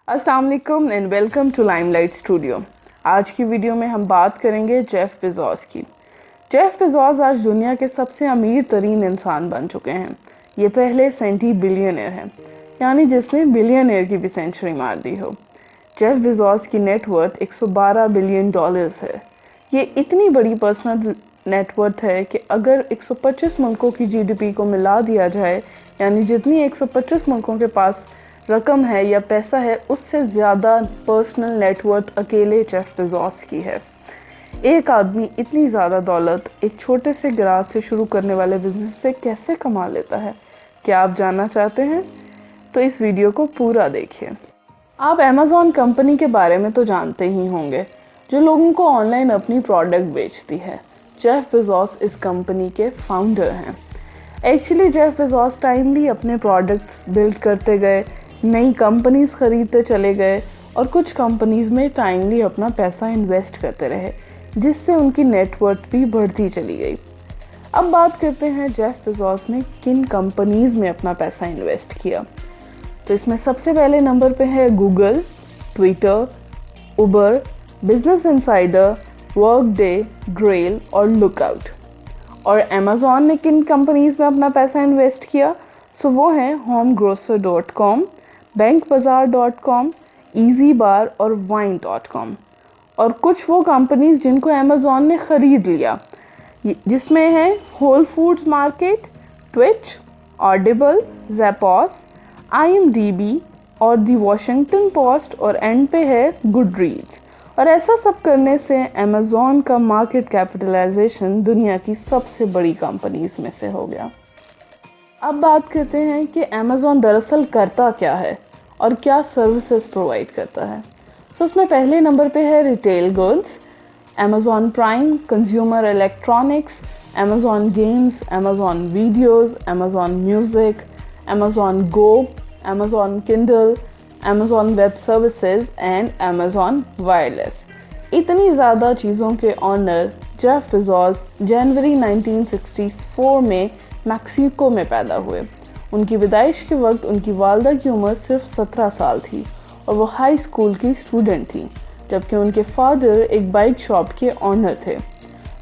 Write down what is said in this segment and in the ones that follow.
अस्सलाम वालेकुम and welcome to Limelight studio. आज की वीडियो में हम बात करेंगे जेफ बेजोस की। जेफ बेजोस आज दुनिया के सबसे अमीर तरीन इंसान बन चुके हैं। ये पहले सेंटी बिलियनियर हैं, यानी जिसने बिलियनियर की भी सेंचुरी मार दी हो। जेफ बेजोस की नेटवर्थ 112 बिलियन डॉलर्स है। ये इतनी बड़ी पर्सनल नेटवर्थ है कि अगर 125 मुल्कों की जीडीपी को मिला दिया जाए, यानी जितनी 125 मुल्कों के पास रकम है या पैसा है, उससे ज़्यादा पर्सनल नेटवर्थ अकेले जेफ बेजोस की है। एक आदमी इतनी ज़्यादा दौलत एक छोटे से गराज से शुरू करने वाले बिजनेस से कैसे कमा लेता है? क्या आप जानना चाहते हैं? तो इस वीडियो को पूरा देखिए। आप अमेज़ॉन कंपनी के बारे में तो जानते ही होंगे, जो लोगों को ऑनलाइन अपनी प्रोडक्ट बेचती है। जेफ बेजोस इस कंपनी के फाउंडर हैं। एक्चुअली जेफ बेजोस टाइमली अपने प्रोडक्ट्स बिल्ड करते गए, नई कंपनीज खरीदते चले गए और कुछ कंपनीज में टाइमली अपना पैसा इन्वेस्ट करते रहे, जिससे उनकी नेटवर्थ भी बढ़ती चली गई। अब बात करते हैं जेफ बेजोस ने किन कंपनीज में अपना पैसा इन्वेस्ट किया। तो इसमें सबसे पहले नंबर पे है गूगल, ट्विटर, उबर, बिजनेस इनसाइडर, वर्कडे, ग्रेल और लुकआउट। और अमेज़ॉन ने किन कंपनीज में अपना पैसा इन्वेस्ट किया? सो वो हैं homegrocer.com, bankbazaar.com, EasyBar और wine.com। और कुछ वो कंपनीज जिनको अमेज़ॉन ने ख़रीद लिया, जिसमें है Whole Foods Market, Twitch, Audible, Zappos, IMDb और दी वॉशिंगटन पोस्ट, और एंड पे है गुडरीड्स। और ऐसा सब करने से अमेज़ॉन का मार्केट कैपिटलाइजेशन दुनिया की सबसे बड़ी कंपनीज में से हो गया। अब बात करते हैं कि अमेज़ॉन दरअसल करता क्या है और क्या सर्विसेज प्रोवाइड करता है। तो उसमें पहले नंबर पे है retail goods, Amazon prime, consumer electronics, Amazon games, Amazon videos, Amazon music, Amazon go, Amazon Kindle, Amazon web services and Amazon wireless. इतनी ज़्यादा चीज़ों के ऑनर जेफ बेजोस जनवरी 1964 में मैक्सिको में पैदा हुए। उनकी पैदाइश के वक्त उनकी वालदा की उम्र सिर्फ 17 साल थी और वो हाई स्कूल की स्टूडेंट थी, जबकि उनके फादर एक बाइक शॉप के ऑनर थे।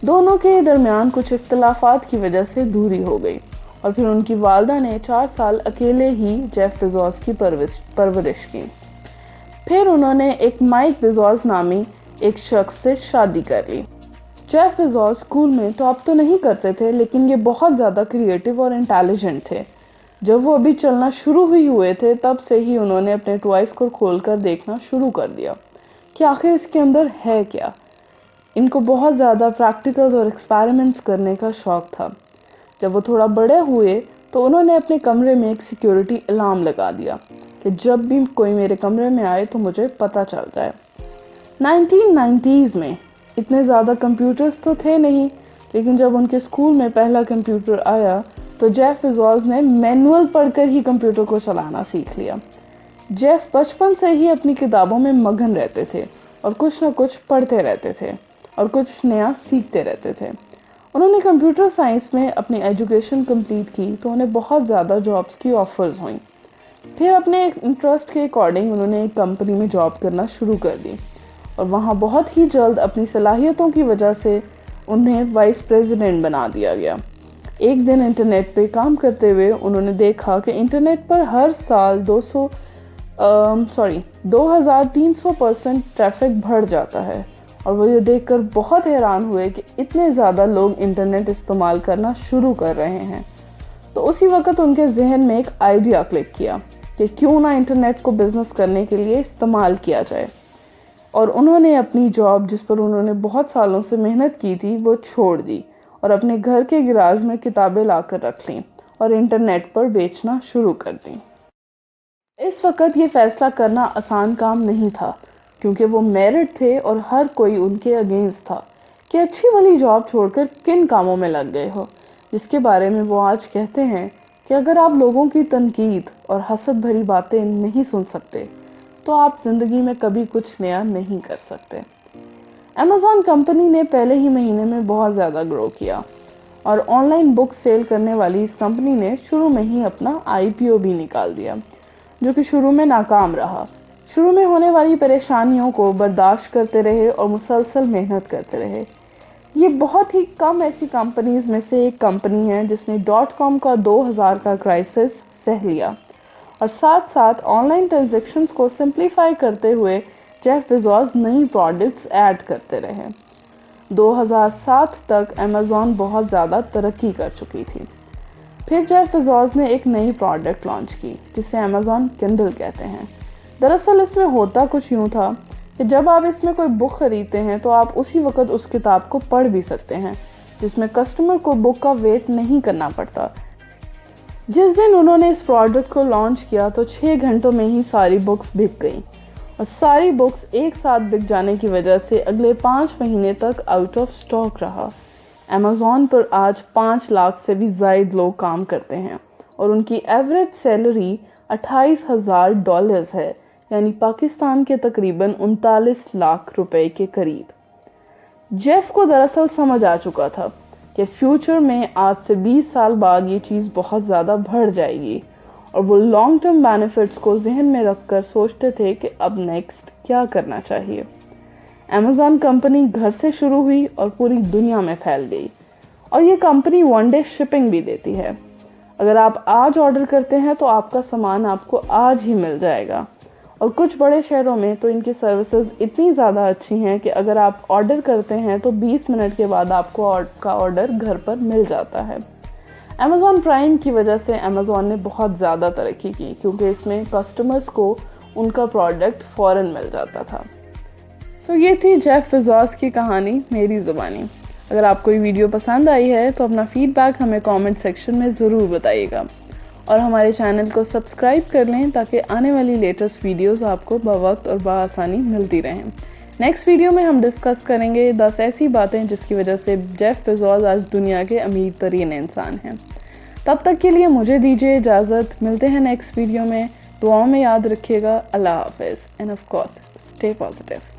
दोनों के दरमियान कुछ इख्तलाफात की वजह से दूरी हो गई और फिर उनकी वालदा ने 4 साल अकेले ही जेफ बेजोस की परवरिश की। फिर उन्होंने एक माइक बेजोस नामी एक शख्स से शादी कर ली। जेफ बेजोस स्कूल में टॉप तो नहीं करते थे, लेकिन ये बहुत ज़्यादा क्रिएटिव और इंटेलिजेंट थे। जब वो अभी चलना शुरू ही हुए थे, तब से ही उन्होंने अपने टॉयज़ को खोलकर देखना शुरू कर दिया कि आखिर इसके अंदर है क्या। इनको बहुत ज़्यादा प्रैक्टिकल्स और एक्सपेरिमेंट्स करने का शौक़ था। जब वो थोड़ा बड़े हुए तो उन्होंने अपने कमरे में एक सिक्योरिटी अलार्म लगा दिया कि जब भी कोई मेरे कमरे में आए तो मुझे पता चल जाए। 1990s में इतने ज़्यादा कंप्यूटर्स तो थे नहीं, लेकिन जब उनके स्कूल में पहला कंप्यूटर आया तो जेफ बेजोस ने मैनुअल पढ़कर ही कंप्यूटर को चलाना सीख लिया। जेफ बचपन से ही अपनी किताबों में मगन रहते थे और कुछ न कुछ पढ़ते रहते थे और कुछ नया सीखते रहते थे। उन्होंने कंप्यूटर साइंस में अपनी एजुकेशन कंप्लीट की तो उन्हें बहुत ज़्यादा जॉब्स की ऑफ़र्स हुई। फिर अपने इंटरेस्ट के अकॉर्डिंग उन्होंने एक कंपनी में जॉब करना शुरू कर दी और वहाँ बहुत ही जल्द अपनी सलाहियतों की वजह से उन्हें वाइस प्रेसिडेंट बना दिया गया। एक दिन इंटरनेट पे काम करते हुए उन्होंने देखा कि इंटरनेट पर हर साल 2300% ट्रैफिक बढ़ जाता है, और वो ये देखकर बहुत हैरान हुए कि इतने ज़्यादा लोग इंटरनेट इस्तेमाल करना शुरू कर रहे हैं। तो उसी वक्त उनके जहन में एक आइडिया क्लिक किया कि क्यों ना इंटरनेट को बिज़नेस करने के लिए इस्तेमाल किया जाए। और उन्होंने अपनी जॉब, जिस पर उन्होंने बहुत सालों से मेहनत की थी, वो छोड़ दी और अपने घर के गैराज में किताबें लाकर रख लीं और इंटरनेट पर बेचना शुरू कर दी। इस वक्त ये फैसला करना आसान काम नहीं था, क्योंकि वो मैरिड थे और हर कोई उनके अगेंस्ट था कि अच्छी वाली जॉब छोड़कर किन कामों में लग गए हो, जिसके बारे में वो आज कहते हैं कि अगर आप लोगों की तनकीद और हसद भरी बातें नहीं सुन सकते तो आप ज़िंदगी में कभी कुछ नया नहीं कर सकते। अमेज़ॉन कंपनी ने पहले ही महीने में बहुत ज़्यादा ग्रो किया और ऑनलाइन बुक सेल करने वाली इस कंपनी ने शुरू में ही अपना IPO भी निकाल दिया, जो कि शुरू में नाकाम रहा। शुरू में होने वाली परेशानियों को बर्दाश्त करते रहे और मुसलसल मेहनत करते रहे। ये बहुत ही कम ऐसी कंपनीज में से एक कंपनी है जिसने .com का 2000 का क्राइसिस सह लिया और साथ साथ ऑनलाइन ट्रांजैक्शंस को सिंप्लीफाई करते हुए जेफ बेजोस नई प्रोडक्ट्स ऐड करते रहे। 2007 तक अमेज़ॉन बहुत ज़्यादा तरक्की कर चुकी थी। फिर जेफ बेजोस ने एक नई प्रोडक्ट लॉन्च की जिसे अमेज़ॉन किंडल कहते हैं। दरअसल इसमें होता कुछ यूँ था कि जब आप इसमें कोई बुक खरीदते हैं तो आप उसी वक्त उस किताब को पढ़ भी सकते हैं, जिसमें कस्टमर को बुक का वेट नहीं करना पड़ता। जिस दिन उन्होंने इस प्रोडक्ट को लॉन्च किया तो 6 घंटों में ही सारी बुक्स बिक गईं और सारी बुक्स एक साथ बिक जाने की वजह से अगले 5 महीने तक आउट ऑफ स्टॉक रहा। अमेज़ॉन पर आज 5 लाख से भी ज़ायद लोग काम करते हैं और उनकी एवरेज सैलरी $28,000 है, यानी पाकिस्तान के तकरीबन 39 लाख रुपए के करीब। जेफ को दरअसल समझ आ चुका था कि फ्यूचर में आज से 20 साल बाद ये चीज़ बहुत ज़्यादा बढ़ जाएगी और वो लॉन्ग टर्म बेनिफिट्स को जहन में रखकर सोचते थे कि अब नेक्स्ट क्या करना चाहिए। अमेज़ॉन कंपनी घर से शुरू हुई और पूरी दुनिया में फैल गई और ये कंपनी 1 डे शिपिंग भी देती है। अगर आप आज ऑर्डर करते हैं तो आपका सामान आपको आज ही मिल जाएगा और कुछ बड़े शहरों में तो इनकी सर्विसेज इतनी ज़्यादा अच्छी हैं कि अगर आप ऑर्डर करते हैं तो 20 मिनट के बाद आपको आपका ऑर्डर घर पर मिल जाता है। अमेज़ॉन प्राइम की वजह से अमेज़ॉन ने बहुत ज़्यादा तरक्की की क्योंकि इसमें कस्टमर्स को उनका प्रोडक्ट फ़ौरन मिल जाता था। तो ये थी जेफ बेजोस की कहानी मेरी ज़ुबानी। अगर आपको ये वीडियो पसंद आई है तो अपना फीडबैक हमें कमेंट सेक्शन में ज़रूर बताइएगा और हमारे चैनल को सब्सक्राइब कर लें ताकि आने वाली लेटेस्ट वीडियोस आपको बवक्त और बआसानी मिलती रहें। नेक्स्ट वीडियो में हम डिस्कस करेंगे 10 ऐसी बातें जिसकी वजह से जेफ बेजोस आज दुनिया के अमीर तरीन इंसान हैं। तब तक के लिए मुझे दीजिए इजाज़त। मिलते हैं नेक्स्ट वीडियो में। दुआओं में याद रखिएगा। अल्लाह हाफ़िज़ end of course stay positive.